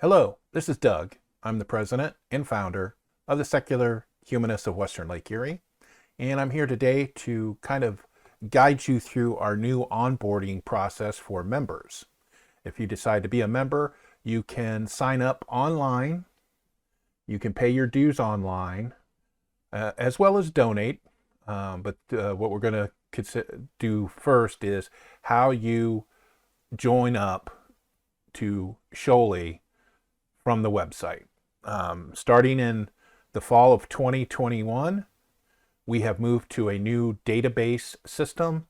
Hello, this is Doug. I'm the president and founder of the Secular Humanists of Western Lake Erie, and I'm here today to kind of guide you through our new onboarding process for members. If you decide to be a member, you can sign up online, you can pay your dues online, as well as donate. But what we're going to do first is how you join up to SHoWLE from the website. Starting in the fall of 2021, we have moved to a new database system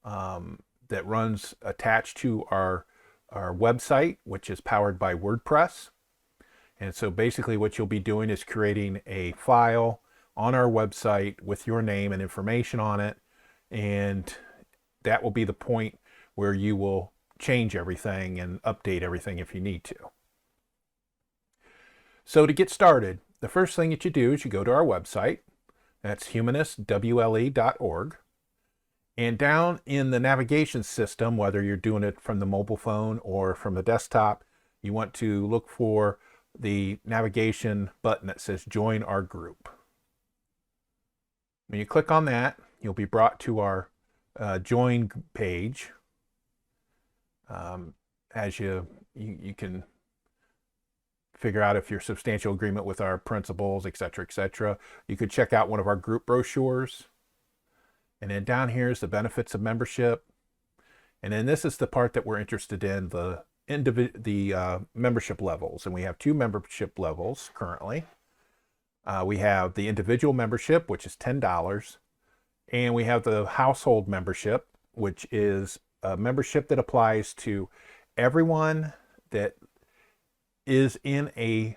that runs attached to our website, which is powered by WordPress. And so basically what you'll be doing is creating a file on our website with your name and information on it. And that will be the point where you will change everything and update everything if you need to. So to get started, the first thing that you do is you go to our website. That's humanistwle.org. And down in the navigation system, whether you're doing it from the mobile phone or from the desktop, you want to look for the navigation button that says Join Our Group. When you click on that, you'll be brought to our Join page. As you can figure out if you're substantial agreement with our principles, etc., etc. You could check out one of our group brochures. And then down here is the benefits of membership. And then this is the part that we're interested in, the membership levels. And we have two membership levels currently. We have the individual membership, which is $10. And we have the household membership, which is a membership that applies to everyone that is in a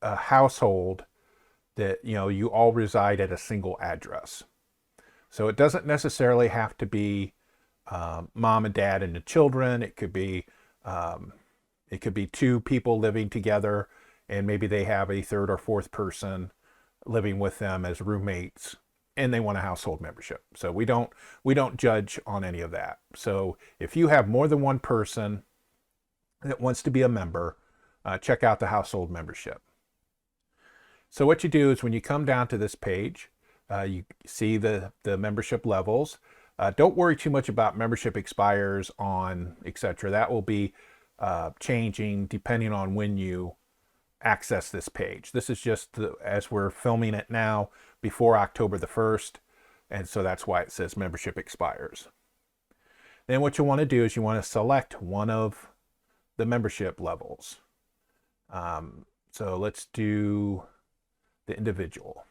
household that you all reside at a single address. So it doesn't necessarily have to be mom and dad and the children. It could be two people living together, and maybe they have a third or fourth person living with them as roommates, and they want a household membership. So we don't judge on any of that. So if you have more than one person that wants to be a member, check out the household membership. So what you do is when you come down to this page, you see the membership levels. Don't worry too much about membership expires on, etc. That will be changing depending on when you access this page. This is just as we're filming it now, before October the 1st, and so that's why it says membership expires. Then what you want to do is you want to select one of the membership levels. So let's do the individual.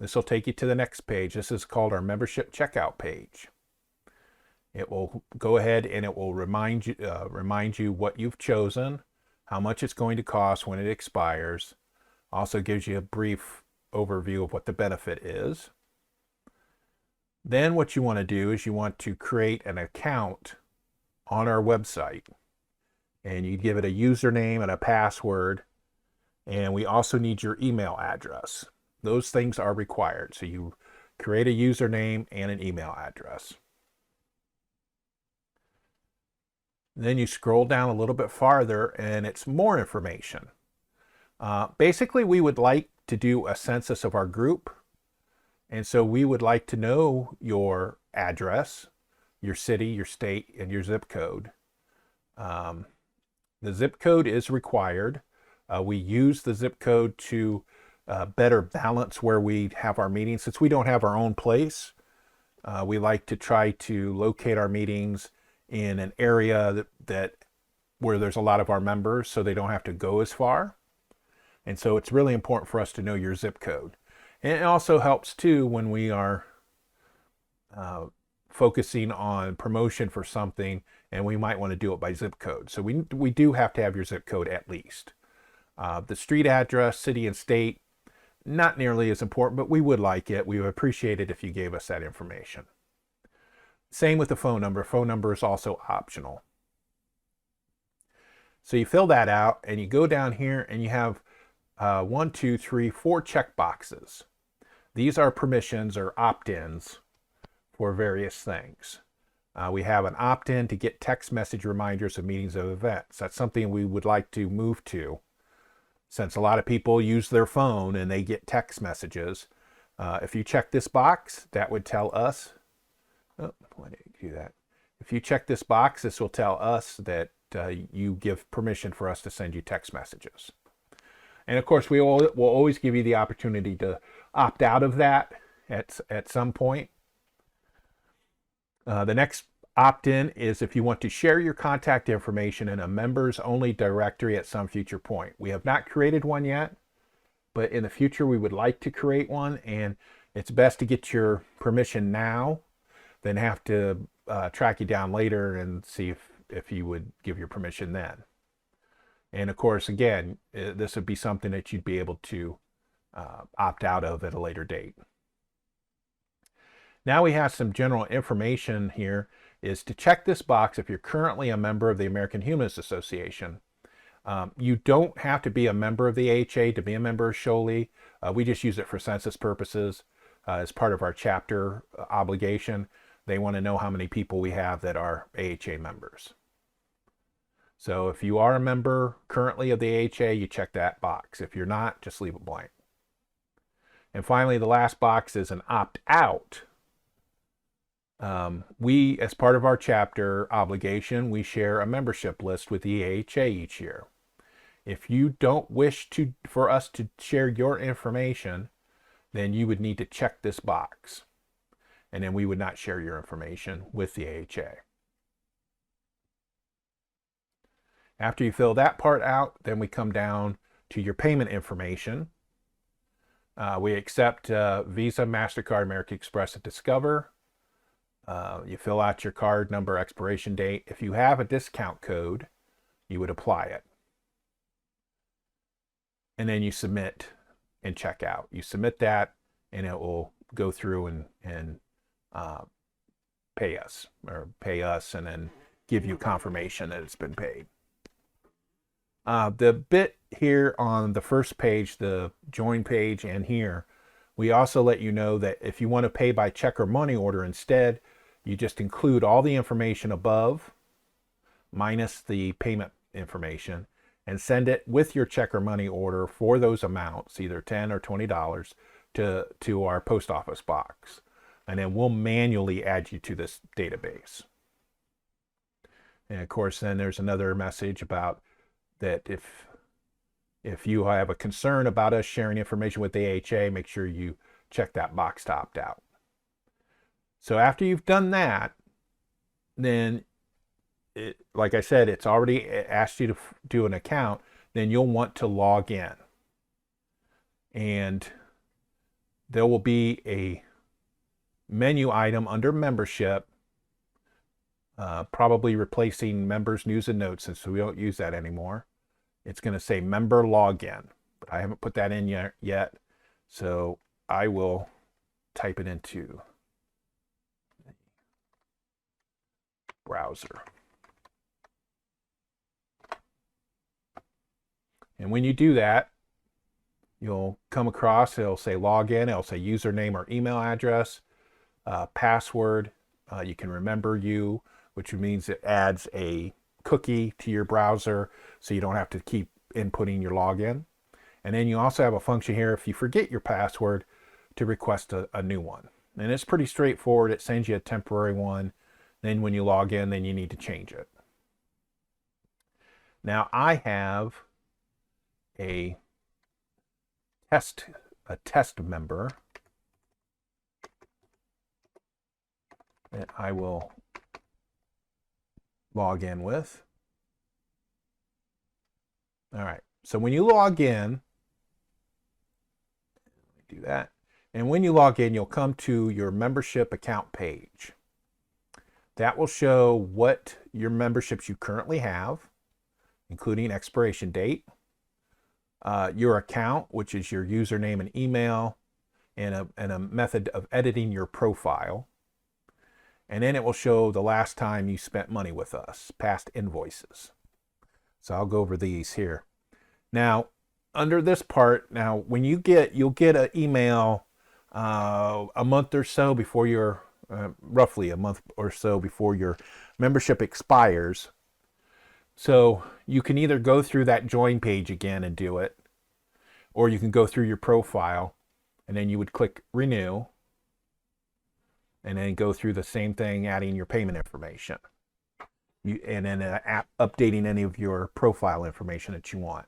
This will take you to the next page. This is called our membership checkout page. It will go ahead and it will remind you what you've chosen, how much it's going to cost when it expires. Also gives you a brief overview of what the benefit is. Then what you want to do is you want to create an account on our website. And you give it a username and a password. And we also need your email address. Those things are required. So you create a username and an email address. Then you scroll down a little bit farther and it's more information. Basically, we would like to do a census of our group. And so we would like to know your address, your city, your state, and your zip code. The zip code is required. We use the zip code to better balance where we have our meetings. Since we don't have our own place, we like to try to locate our meetings in an area where there's a lot of our members, so they don't have to go as far. And so it's really important for us to know your zip code. And it also helps too when we are focusing on promotion for something, and we might want to do it by zip code. So we do have to have your zip code at least. The street address, city and state, not nearly as important, but we would like it. We would appreciate it if you gave us that information. Same with the phone number. Phone number is also optional. So you fill that out and you go down here and you have 1, 2, 3, 4 check boxes. These are permissions or opt-ins for various things. We have an opt-in to get text message reminders of meetings and events. That's something we would like to move to, since a lot of people use their phone and they get text messages. If you check this box, that would tell us, oh, why did you do that? If you check this box, this will tell us that you give permission for us to send you text messages. And of course, we'll always give you the opportunity to opt out of that at some point. The next opt-in is if you want to share your contact information in a members-only directory at some future point. We have not created one yet, but in the future we would like to create one, and it's best to get your permission now than have to track you down later and see if you would give your permission then. And of course, again, this would be something that you'd be able to opt out of at a later date. Now we have some general information here, is to check this box if you're currently a member of the American Humanist Association. You don't have to be a member of the AHA to be a member of SHoWLE. We just use it for census purposes as part of our chapter obligation. They want to know how many people we have that are AHA members. So if you are a member currently of the AHA, you check that box. If you're not, just leave it blank. And finally, the last box is an opt-out. We, as part of our chapter obligation, we share a membership list with the AHA each year. If you don't wish for us to share your information, then you would need to check this box. And then we would not share your information with the AHA. After you fill that part out, then we come down to your payment information. We accept Visa, MasterCard, American Express, and Discover. You fill out your card number, expiration date. If you have a discount code, you would apply it. And then you submit and check out. You submit that and it will go through and pay us and then give you confirmation that it's been paid. The bit here on the first page, the join page, and here, we also let you know that if you want to pay by check or money order instead, you just include all the information above minus the payment information and send it with your check or money order for those amounts, either $10 or $20, to our post office box. And then we'll manually add you to this database. And of course, then there's another message about that if you have a concern about us sharing information with the AHA, make sure you check that box to opt out. So after you've done that, then, like I said, it's already asked you to do an account, then you'll want to log in. And there will be a menu item under membership, probably replacing members, news, and notes, since we don't use that anymore. It's going to say member login, but I haven't put that in yet, so I will type it into the browser. And when you do that, you'll come across, it'll say login, it'll say username or email address, password. You can remember you, which means it adds a cookie to your browser so you don't have to keep inputting your login. And then you also have a function here, if you forget your password, to request a new one. And it's pretty straightforward. It sends you a temporary one. Then when you log in, then you need to change it. Now I have a test member that I will log in with. All right, so when you log in, do that. And when you log in, you'll come to your membership account page. That will show what your memberships you currently have, including expiration date, your account, which is your username and email, and a method of editing your profile. And then it will show the last time you spent money with us, past invoices. So I'll go over these here. Now, under this part, when you'll get an email a month or so before your roughly a month or so before your membership expires. So you can either go through that join page again and do it, or you can go through your profile and then you would click renew and then go through the same thing, adding your payment information. And then updating any of your profile information that you want.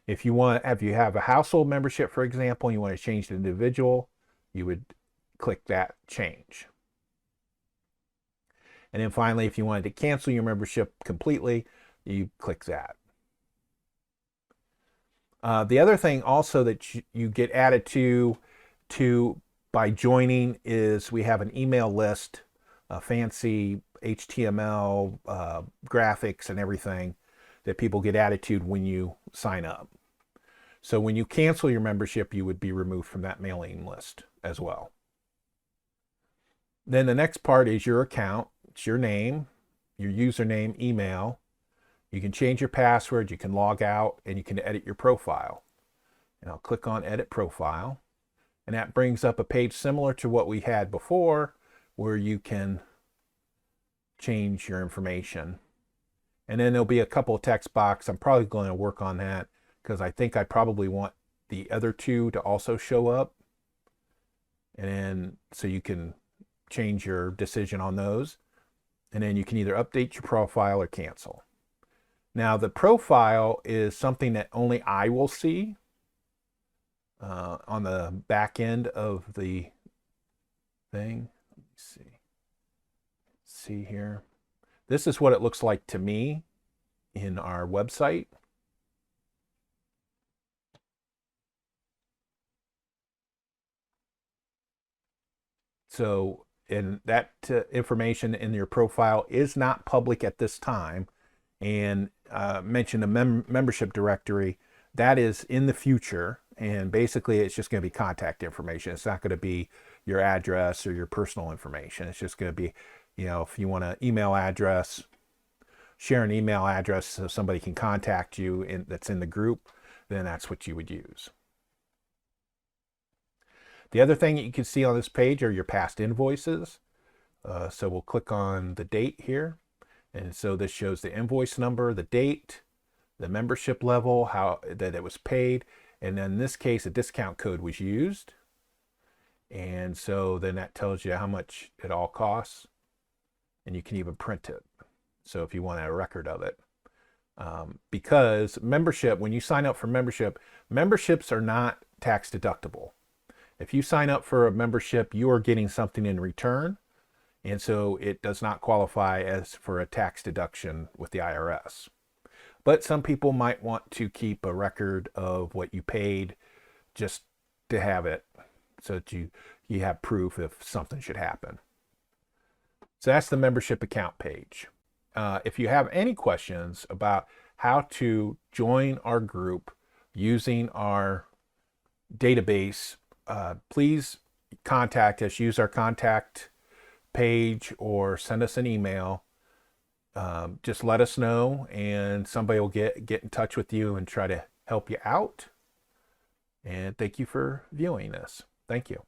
If you have a household membership, for example, and you want to change to individual, you would click that change. And then finally, if you wanted to cancel your membership completely, you click that. The other thing also that you get added to by joining is we have an email list, fancy HTML graphics and everything that people get added to when you sign up. So when you cancel your membership, you would be removed from that mailing list as well. Then the next part is your account. It's your name, your username, email. You can change your password, you can log out, and you can edit your profile. And I'll click on Edit Profile. And that brings up a page similar to what we had before, where you can change your information. And then there'll be a couple of text boxes. I'm probably going to work on that because I think I probably want the other two to also show up. And then so you can change your decision on those. And then you can either update your profile or cancel. Now the profile is something that only I will see on the back end of the thing. Let me see. See here. This is what it looks like to me in our website. So, and that information in your profile is not public at this time. And mention a membership directory that is in the future. And basically, it's just going to be contact information. It's not going to be your address or your personal information. It's just going to be, you know, if you want an email address, share an email address so somebody can contact you that's in the group, then that's what you would use. The other thing that you can see on this page are your past invoices. So we'll click on the date here. And so this shows the invoice number, the date, the membership level, how that it was paid. And then in this case, a discount code was used. And so then that tells you how much it all costs. And you can even print it. So if you want a record of it. Because membership, when you sign up for membership, memberships are not tax deductible. If you sign up for a membership, you are getting something in return. And so it does not qualify as for a tax deduction with the IRS. But some people might want to keep a record of what you paid just to have it so that you have proof if something should happen. So that's the membership account page. If you have any questions about how to join our group using our database, please contact us. Use our contact page or send us an email. Just let us know and somebody will get in touch with you and try to help you out. And thank you for viewing this. Thank you.